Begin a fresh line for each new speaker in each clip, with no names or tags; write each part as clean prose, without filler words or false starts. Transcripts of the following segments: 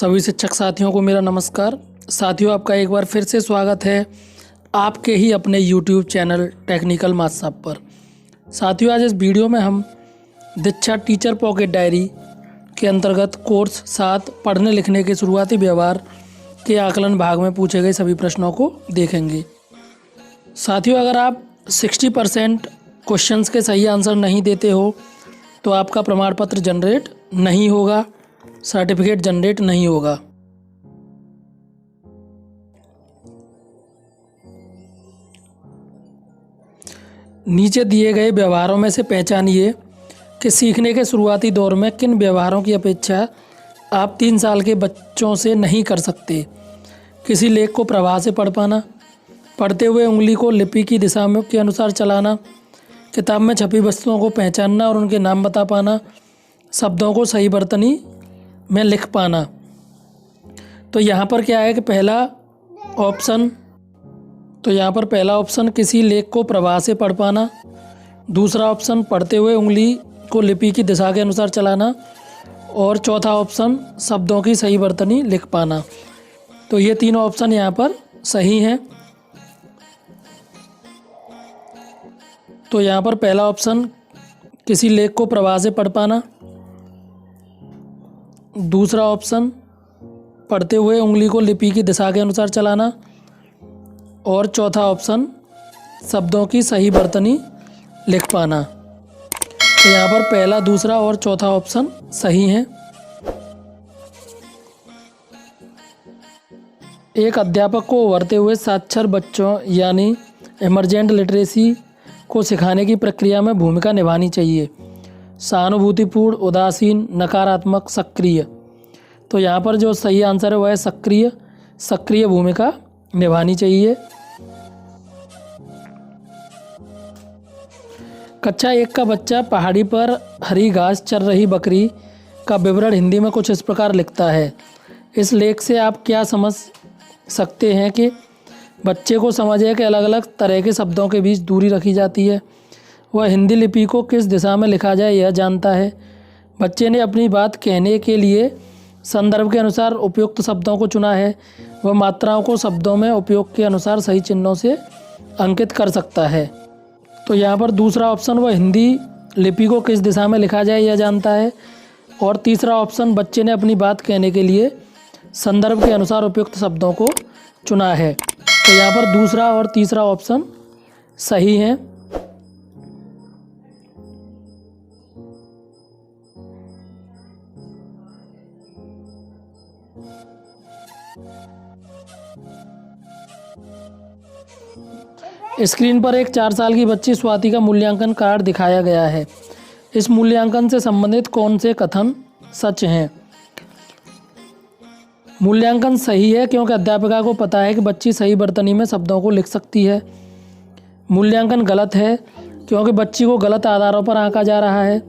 सभी शिक्षक साथियों को मेरा नमस्कार। साथियों, आपका एक बार फिर से स्वागत है आपके ही अपने YouTube चैनल टेक्निकल माथ साहब पर। साथियों, आज इस वीडियो में हम दीक्षा टीचर पॉकेट डायरी के अंतर्गत कोर्स 7 पढ़ने लिखने के शुरुआती व्यवहार के आकलन भाग में पूछे गए सभी प्रश्नों को देखेंगे। साथियों, अगर आप 60% क्वेश्चंस के सही आंसर नहीं देते हो तो आपका प्रमाण पत्र जनरेट नहीं होगा, सर्टिफिकेट जनरेट नहीं होगा। नीचे दिए गए व्यवहारों में से पहचानिए कि सीखने के शुरुआती दौर में किन व्यवहारों की अपेक्षा आप 3 साल के बच्चों से नहीं कर सकते। किसी लेख को प्रवाह से पढ़ पाना, पढ़ते हुए उंगली को लिपि की दिशा में के अनुसार चलाना, किताब में छपी वस्तुओं को पहचानना और उनके नाम बता पाना, शब्दों को सही बर्तनी में लिख पाना। तो यहाँ पर क्या है कि पहला ऑप्शन किसी लेख को प्रवाह से पढ़ पाना, दूसरा ऑप्शन पढ़ते हुए उंगली को लिपि की दिशा के अनुसार चलाना और चौथा ऑप्शन शब्दों की सही बर्तनी लिख पाना। तो ये तीनों ऑप्शन यहाँ पर सही हैं। तो यहाँ पर पहला ऑप्शन किसी लेख को प्रवाह से पढ़ पाना, दूसरा ऑप्शन पढ़ते हुए उंगली को लिपि की दिशा के अनुसार चलाना और चौथा ऑप्शन शब्दों की सही बर्तनी लिख पाना। तो यहाँ पर पहला, दूसरा और चौथा ऑप्शन सही हैं। एक अध्यापक को उभरते हुए साक्षर बच्चों यानी इमरजेंट लिटरेसी को सिखाने की प्रक्रिया में भूमिका निभानी चाहिए। सहानुभूतिपूर्ण, उदासीन, नकारात्मक, सक्रिय। तो यहाँ पर जो सही आंसर है वह है सक्रिय भूमिका निभानी चाहिए। कक्षा 1 का बच्चा पहाड़ी पर हरी घास चर रही बकरी का विवरण हिंदी में कुछ इस प्रकार लिखता है। इस लेख से आप क्या समझ सकते हैं कि बच्चे को समझ है कि अलग अलग तरह के शब्दों के बीच दूरी रखी जाती है। वह हिंदी लिपि को किस दिशा में लिखा जाए यह जानता है। बच्चे ने अपनी बात कहने के लिए संदर्भ के अनुसार उपयुक्त शब्दों को चुना है। वह मात्राओं को शब्दों में उपयोग के अनुसार सही चिन्हों से अंकित कर सकता है। तो यहाँ पर दूसरा ऑप्शन, वह हिंदी लिपि को किस दिशा में लिखा जाए यह जानता है। और तीसरा ऑप्शन, बच्चे ने अपनी बात कहने के लिए संदर्भ के अनुसार उपयुक्त शब्दों को चुना है। तो यहाँ पर दूसरा और तीसरा ऑप्शन सही हैं। स्क्रीन पर एक 4 साल की बच्ची स्वाति का मूल्यांकन कार्ड दिखाया गया है। इस मूल्यांकन से संबंधित कौन से कथन सच हैं? मूल्यांकन सही है क्योंकि अध्यापिका को पता है कि बच्ची सही बर्तनी में शब्दों को लिख सकती है। मूल्यांकन गलत है क्योंकि बच्ची को गलत आधारों पर आंका जा रहा है।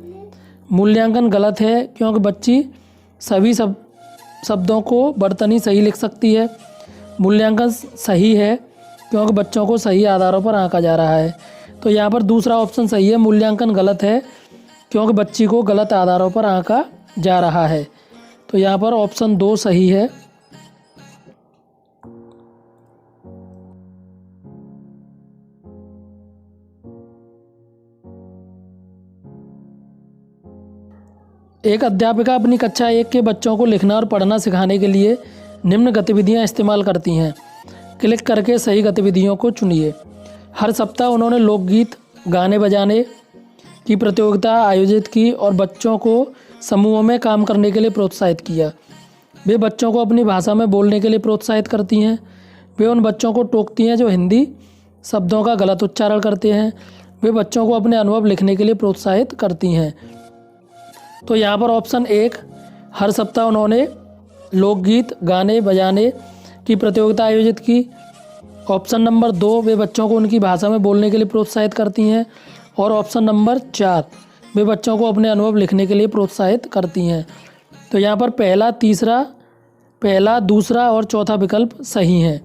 मूल्यांकन गलत है क्योंकि बच्ची सभी शब्दों को बर्तनी सही लिख सकती है। मूल्यांकन सही है क्योंकि बच्चों को सही आधारों पर आंका जा रहा है। तो यहाँ पर दूसरा ऑप्शन सही है। मूल्यांकन गलत है क्योंकि बच्ची को गलत आधारों पर आंका जा रहा है। तो यहाँ पर ऑप्शन 2 सही है। एक अध्यापिका अपनी कक्षा 1 के बच्चों को लिखना और पढ़ना सिखाने के लिए निम्न गतिविधियां इस्तेमाल करती हैं। क्लिक करके सही गतिविधियों को चुनिए। हर सप्ताह उन्होंने लोकगीत, गाने बजाने की प्रतियोगिता आयोजित की और बच्चों को समूहों में काम करने के लिए प्रोत्साहित किया। वे बच्चों को अपनी भाषा में बोलने के लिए प्रोत्साहित करती हैं। वे उन बच्चों को टोकती हैं जो हिंदी शब्दों का गलत उच्चारण करते हैं। वे बच्चों को अपने अनुभव लिखने के लिए प्रोत्साहित करती हैं। तो यहाँ पर ऑप्शन 1, हर सप्ताह उन्होंने लोकगीत, गाने बजाने की प्रतियोगिता आयोजित की। ऑप्शन नंबर 2, वे बच्चों को उनकी भाषा में बोलने के लिए प्रोत्साहित करती हैं। और ऑप्शन नंबर 4, वे बच्चों को अपने अनुभव लिखने के लिए प्रोत्साहित करती हैं। तो यहाँ पर पहला, दूसरा और चौथा विकल्प सही हैं।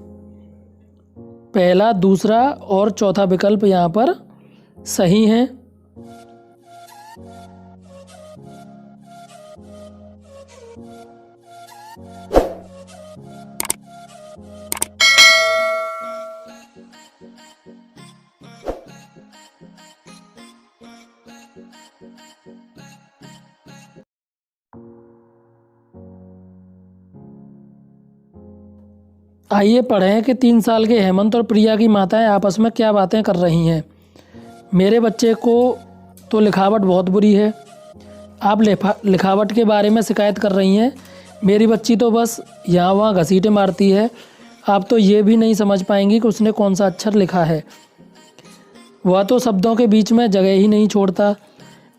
पहला, दूसरा और चौथा विकल्प यहाँ पर सही हैं। आइए पढ़ें कि 3 साल के हेमंत और प्रिया की माताएं आपस में क्या बातें कर रही हैं। मेरे बच्चे को तो लिखावट बहुत बुरी है। आप लिखावट के बारे में शिकायत कर रही हैं। मेरी बच्ची तो बस यहाँ वहाँ घसीटे मारती है। आप तो ये भी नहीं समझ पाएंगी कि उसने कौन सा अक्षर लिखा है। वह तो शब्दों के बीच में जगह ही नहीं छोड़ता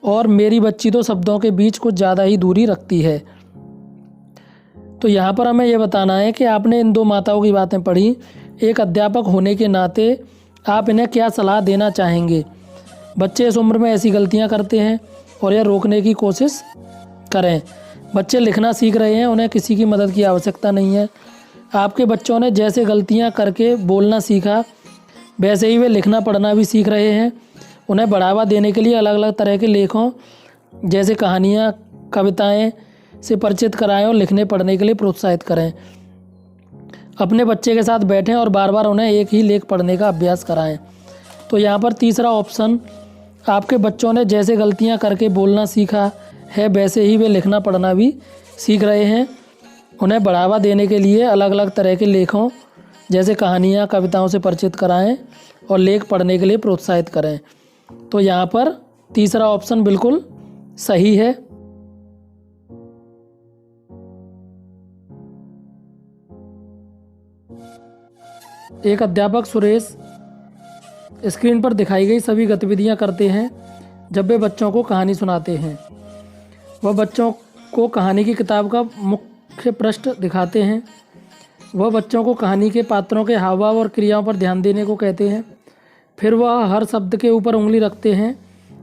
और मेरी बच्ची तो शब्दों के बीच कुछ ज़्यादा ही दूरी रखती है। तो यहाँ पर हमें यह बताना है कि आपने इन 2 माताओं की बातें पढ़ी। एक अध्यापक होने के नाते आप इन्हें क्या सलाह देना चाहेंगे। बच्चे इस उम्र में ऐसी गलतियाँ करते हैं और यह रोकने की कोशिश करें। बच्चे लिखना सीख रहे हैं, उन्हें किसी की मदद की आवश्यकता नहीं है। आपके बच्चों ने जैसे गलतियाँ करके बोलना सीखा, वैसे ही वे लिखना पढ़ना भी सीख रहे हैं। उन्हें बढ़ावा देने के लिए अलग अलग तरह के लेखों जैसे कहानियाँ, कविताएँ से परिचित कराएं और लिखने पढ़ने के लिए प्रोत्साहित करें। अपने बच्चे के साथ बैठें और बार बार उन्हें एक ही लेख पढ़ने का अभ्यास कराएं। तो यहाँ पर तीसरा ऑप्शन, आपके बच्चों ने जैसे गलतियाँ करके बोलना सीखा है, वैसे ही वे लिखना पढ़ना भी सीख रहे हैं। उन्हें बढ़ावा देने के लिए अलग अलग तरह के लेखों जैसे कहानियाँ, कविताओं से परिचित कराएं और लेख पढ़ने के लिए प्रोत्साहित करें। तो यहाँ पर तीसरा ऑप्शन बिल्कुल सही है। एक अध्यापक सुरेश स्क्रीन पर दिखाई गई सभी गतिविधियां करते हैं जब वे बच्चों को कहानी सुनाते हैं। वह बच्चों को कहानी की किताब का मुख्य पृष्ठ दिखाते हैं। वह बच्चों को कहानी के पात्रों के हाव भाव और क्रियाओं पर ध्यान देने को कहते हैं। फिर वह हर शब्द के ऊपर उंगली रखते हैं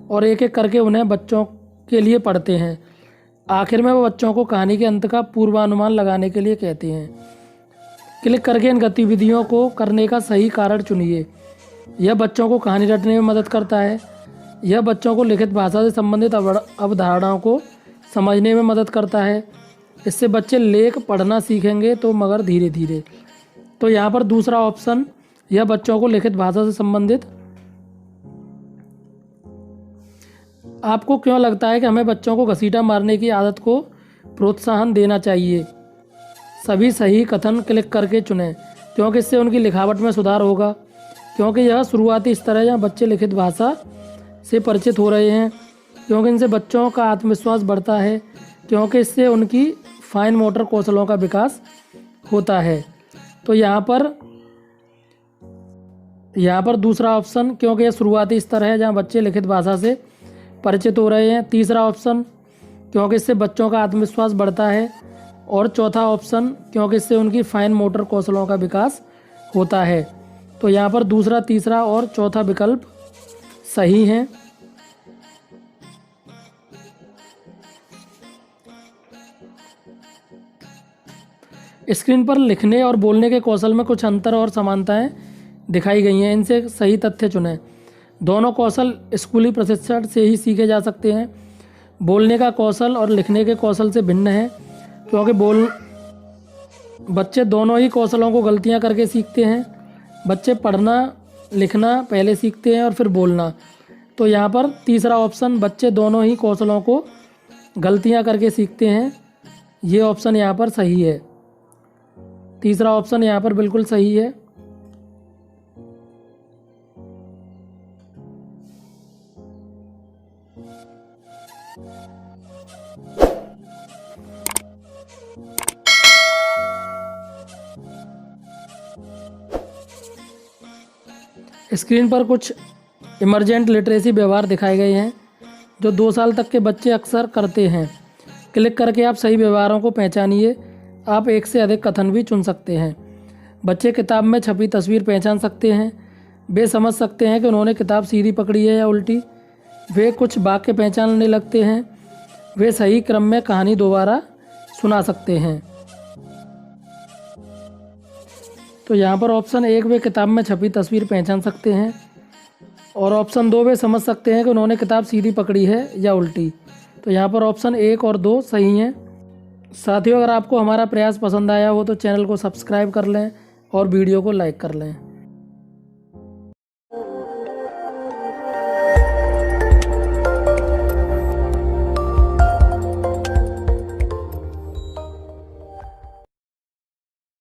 और एक एक करके उन्हें बच्चों के लिए पढ़ते हैं। आखिर में वह बच्चों को कहानी के अंत का पूर्वानुमान लगाने के लिए कहते हैं। क्लिक करके इन गतिविधियों को करने का सही कारण चुनिए। यह बच्चों को कहानी रटने में मदद करता है। यह बच्चों को लिखित भाषा से संबंधित अवधारणाओं को समझने में मदद करता है। इससे बच्चे लेख पढ़ना सीखेंगे तो मगर धीरे धीरे। तो यहाँ पर दूसरा ऑप्शन, यह बच्चों को लिखित भाषा से संबंधित। आपको क्यों लगता है कि हमें बच्चों को घसीटा मारने की आदत को प्रोत्साहन देना चाहिए? सभी सही कथन क्लिक करके चुनें क्योंकि इससे उनकी लिखावट में सुधार होगा। क्योंकि यह शुरुआती स्तर है जहाँ बच्चे लिखित भाषा से परिचित हो रहे हैं। क्योंकि इनसे बच्चों का आत्मविश्वास बढ़ता है। क्योंकि इससे उनकी फाइन मोटर कौशलों का विकास होता है। तो यहाँ पर दूसरा ऑप्शन, क्योंकि यह शुरुआती स्तर है जहाँ बच्चे लिखित भाषा से परिचित हो रहे हैं। तीसरा ऑप्शन, क्योंकि इससे बच्चों का आत्मविश्वास बढ़ता है। और चौथा ऑप्शन, क्योंकि इससे उनकी फाइन मोटर कौशलों का विकास होता है। तो यहाँ पर दूसरा, तीसरा और चौथा विकल्प सही हैं। स्क्रीन पर लिखने और बोलने के कौशल में कुछ अंतर और समानताएं दिखाई गई हैं। इनसे सही तथ्य चुनें। दोनों कौशल स्कूली प्रशिक्षण से ही सीखे जा सकते हैं। बोलने का कौशल और लिखने के कौशल से भिन्न है क्योंकि बच्चे दोनों ही कौशलों को गलतियां करके सीखते हैं। बच्चे पढ़ना लिखना पहले सीखते हैं और फिर बोलना। तो यहाँ पर तीसरा ऑप्शन, बच्चे दोनों ही कौशलों को गलतियां करके सीखते हैं, ये ऑप्शन यहाँ पर सही है। तीसरा ऑप्शन यहाँ पर बिल्कुल सही है। स्क्रीन पर कुछ इमरजेंट लिटरेसी व्यवहार दिखाए गए हैं जो 2 साल तक के बच्चे अक्सर करते हैं। क्लिक करके आप सही व्यवहारों को पहचानिए। आप एक से अधिक कथन भी चुन सकते हैं। बच्चे किताब में छपी तस्वीर पहचान सकते हैं। वे समझ सकते हैं कि उन्होंने किताब सीधी पकड़ी है या उल्टी। वे कुछ वाक्य पहचानने लगते हैं। वे सही क्रम में कहानी दोबारा सुना सकते हैं। तो यहाँ पर ऑप्शन 1, वे किताब में छपी तस्वीर पहचान सकते हैं। और ऑप्शन 2, वे समझ सकते हैं कि उन्होंने किताब सीधी पकड़ी है या उल्टी। तो यहाँ पर ऑप्शन 1 और 2 सही हैं। साथियों, अगर आपको हमारा प्रयास पसंद आया हो तो चैनल को सब्सक्राइब कर लें और वीडियो को लाइक कर लें।